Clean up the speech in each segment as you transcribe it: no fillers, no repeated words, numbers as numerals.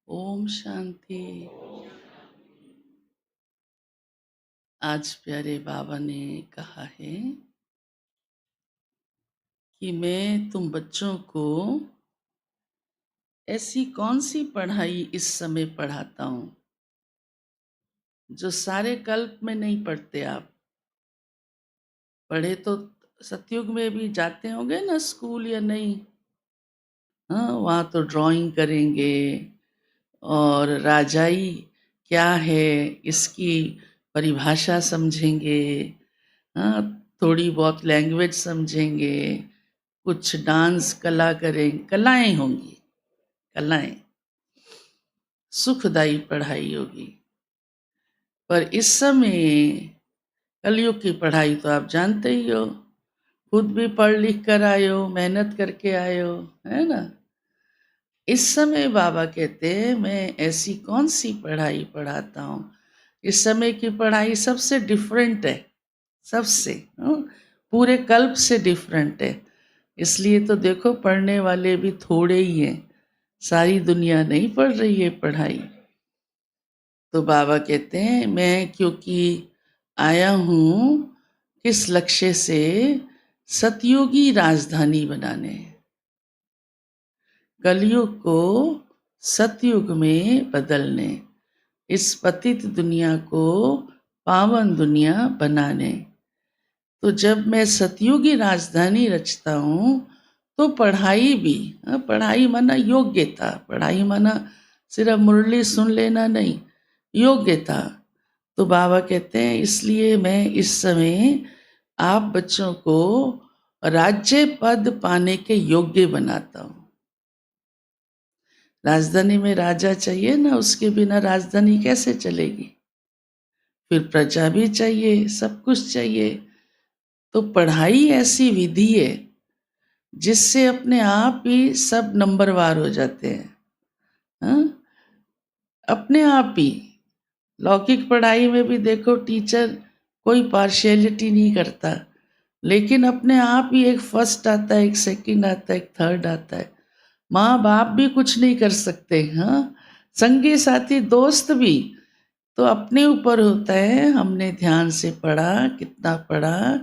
ओम शांति। आज प्यारे बाबा ने कहा है कि मैं तुम बच्चों को ऐसी कौन सी पढ़ाई इस समय पढ़ाता हूँ जो सारे कल्प में नहीं पढ़ते। आप पढ़े तो सतयुग में भी जाते होंगे ना स्कूल या नहीं। हाँ, वहाँ तो ड्राइंग करेंगे और राजाई क्या है इसकी परिभाषा समझेंगे। हाँ, थोड़ी बहुत लैंग्वेज समझेंगे, कुछ डांस कला करें, कलाएं होंगी, कलाएं, सुखदायी पढ़ाई होगी। पर इस समय कलयुग की पढ़ाई तो आप जानते ही हो, खुद भी पढ़ लिख कर आए हो, मेहनत करके आए हो, है ना। इस समय बाबा कहते हैं मैं ऐसी कौन सी पढ़ाई पढ़ाता हूँ। इस समय की पढ़ाई सबसे डिफरेंट है, सबसे पूरे कल्प से डिफरेंट है। इसलिए तो देखो पढ़ने वाले भी थोड़े ही हैं, सारी दुनिया नहीं पढ़ रही है पढ़ाई। तो बाबा कहते हैं मैं क्योंकि आया हूँ किस लक्ष्य से, सतयुगी राजधानी बनाने, कलयुग को सतयुग में बदलने, इस पतित दुनिया को पावन दुनिया बनाने। तो जब मैं सतयुगी राजधानी रचता हूँ तो पढ़ाई भी, पढ़ाई माना योग्यता, पढ़ाई माना सिर्फ मुरली सुन लेना नहीं, योग्यता। तो बाबा कहते हैं इसलिए मैं इस समय आप बच्चों को राज्य पद पाने के योग्य बनाता हूँ। राजधानी में राजा चाहिए ना, उसके बिना राजधानी कैसे चलेगी। फिर प्रजा भी चाहिए, सब कुछ चाहिए। तो पढ़ाई ऐसी विधि है जिससे अपने आप ही सब नंबरवार हो जाते हैं। हाँ? अपने आप ही लौकिक पढ़ाई में भी देखो टीचर कोई पार्शियलिटी नहीं करता, लेकिन अपने आप ही एक फर्स्ट आता है, एक सेकंड आता है, एक थर्ड आता है। माँ बाप भी कुछ नहीं कर सकते। हाँ, संगी साथी दोस्त भी तो अपने ऊपर होता है, हमने ध्यान से पढ़ा, कितना पढ़ा,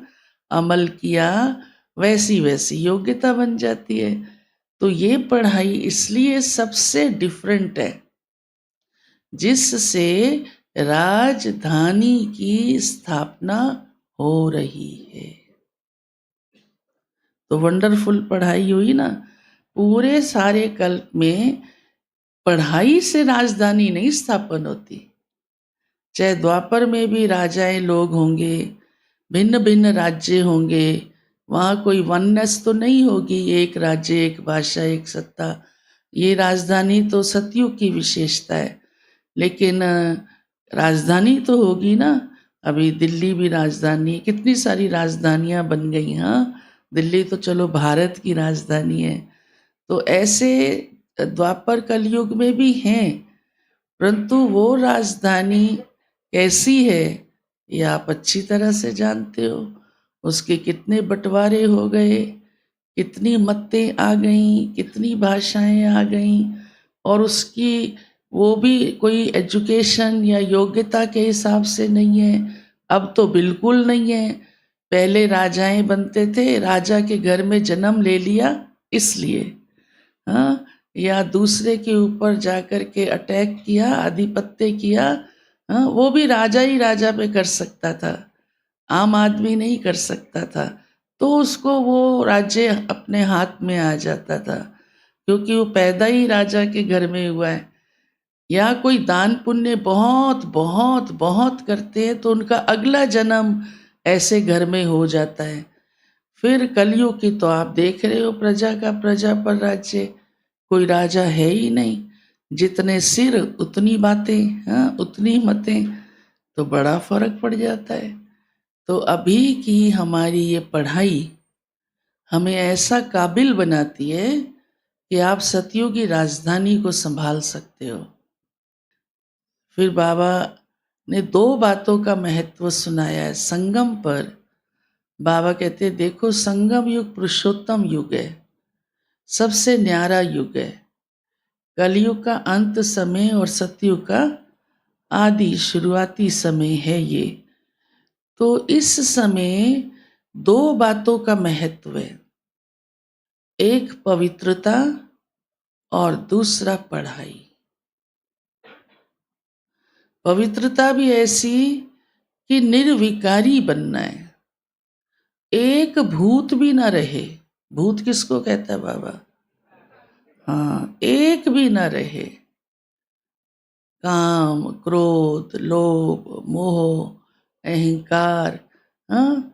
अमल किया, वैसी वैसी योग्यता बन जाती है। तो ये पढ़ाई इसलिए सबसे डिफरेंट है जिससे राजधानी की स्थापना हो रही है। तो वंडरफुल पढ़ाई हुई ना। पूरे सारे कल्प में पढ़ाई से राजधानी नहीं स्थापन होती। चाहे द्वापर में भी राजाएं लोग होंगे, भिन्न भिन्न राज्य होंगे, वहाँ कोई वननेस तो नहीं होगी, एक राज्य, एक भाषा, एक सत्ता। ये राजधानी तो सतयुग की विशेषता है। लेकिन राजधानी तो होगी ना। अभी दिल्ली भी राजधानी है, कितनी सारी राजधानियां बन गई। हाँ, दिल्ली तो चलो भारत की राजधानी है। तो ऐसे द्वापर कलयुग में भी हैं, परंतु वो राजधानी कैसी है ये आप अच्छी तरह से जानते हो। उसके कितने बंटवारे हो गए, कितनी मतें आ गईं, कितनी भाषाएं आ गईं, और उसकी वो भी कोई एजुकेशन या योग्यता के हिसाब से नहीं है। अब तो बिल्कुल नहीं है। पहले राजाएं बनते थे, राजा के घर में जन्म ले लिया इसलिए, हाँ, या दूसरे के ऊपर जाकर के अटैक किया, आधिपत्य किया, हाँ, वो भी राजा ही राजा पे कर सकता था, आम आदमी नहीं कर सकता था। तो उसको वो राज्य अपने हाथ में आ जाता था, क्योंकि वो पैदा ही राजा के घर में हुआ है। या कोई दान पुण्य बहुत बहुत बहुत करते हैं तो उनका अगला जन्म ऐसे घर में हो जाता है। फिर कलयुग की तो आप देख रहे हो, प्रजा का प्रजा पर राज्य, कोई राजा है ही नहीं। जितने सिर उतनी बातें, हाँ, उतनी मतें। तो बड़ा फर्क पड़ जाता है। तो अभी की हमारी ये पढ़ाई हमें ऐसा काबिल बनाती है कि आप सतयुग की राजधानी को संभाल सकते हो। फिर बाबा ने दो बातों का महत्व सुनाया है संगम पर। बाबा कहते हैं देखो, संगम युग पुरुषोत्तम युग है, सबसे न्यारा युग है। कलयुग का अंत समय और सतयुग का आदि शुरुआती समय है ये। तो इस समय दो बातों का महत्व है, एक पवित्रता और दूसरा पढ़ाई। पवित्रता भी ऐसी कि निर्विकारी बनना है, एक भूत भी ना रहे। भूत किसको कहता है बाबा? हाँ, एक भी ना रहे। काम, क्रोध, लोभ, मोह, अहंकार, हाँ,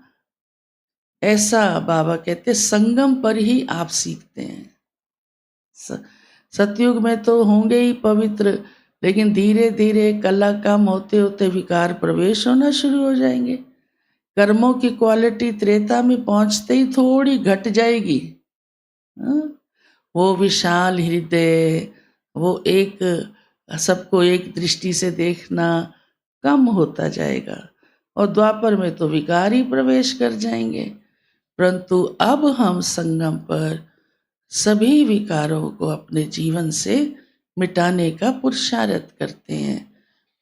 ऐसा बाबा कहते संगम पर ही आप सीखते हैं। सतयुग में तो होंगे ही पवित्र, लेकिन धीरे धीरे कला कम होते होते विकार प्रवेश होना शुरू हो जाएंगे। कर्मों की क्वालिटी त्रेता में पहुंचते ही थोड़ी घट जाएगी। हाँ? वो विशाल हृदय, वो एक सबको एक दृष्टि से देखना कम होता जाएगा, और द्वापर में तो विकार ही प्रवेश कर जाएंगे। परंतु अब हम संगम पर सभी विकारों को अपने जीवन से मिटाने का पुरुषार्थ करते हैं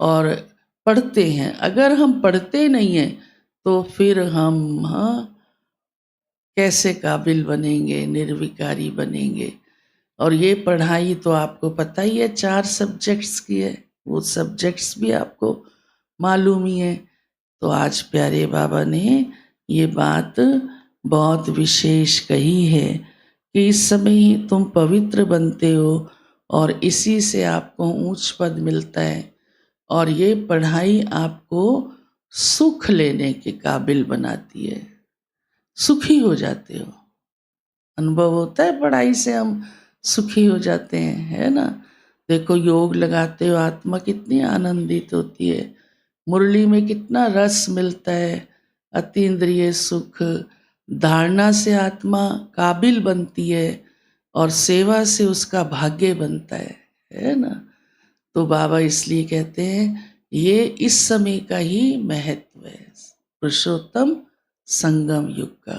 और पढ़ते हैं। अगर हम पढ़ते नहीं हैं तो फिर हम कैसे काबिल बनेंगे, निर्विकारी बनेंगे। और ये पढ़ाई तो आपको पता ही है 4 सब्जेक्ट्स की है, वो सब्जेक्ट्स भी आपको मालूम ही है। तो आज प्यारे बाबा ने ये बात बहुत विशेष कही है कि इस समय ही तुम पवित्र बनते हो और इसी से आपको ऊंच पद मिलता है, और ये पढ़ाई आपको सुख लेने के काबिल बनाती है, सुखी हो जाते हो। अनुभव होता है पढ़ाई से हम सुखी हो जाते हैं, है ना। देखो योग लगाते हो आत्मा कितनी आनंदित होती है, मुरली में कितना रस मिलता है, अतीन्द्रिय सुख। धारणा से आत्मा काबिल बनती है और सेवा से उसका भाग्य बनता है ना। तो बाबा इसलिए कहते हैं ये इस समय का ही महत्व है, पुरुषोत्तम संगम युग का।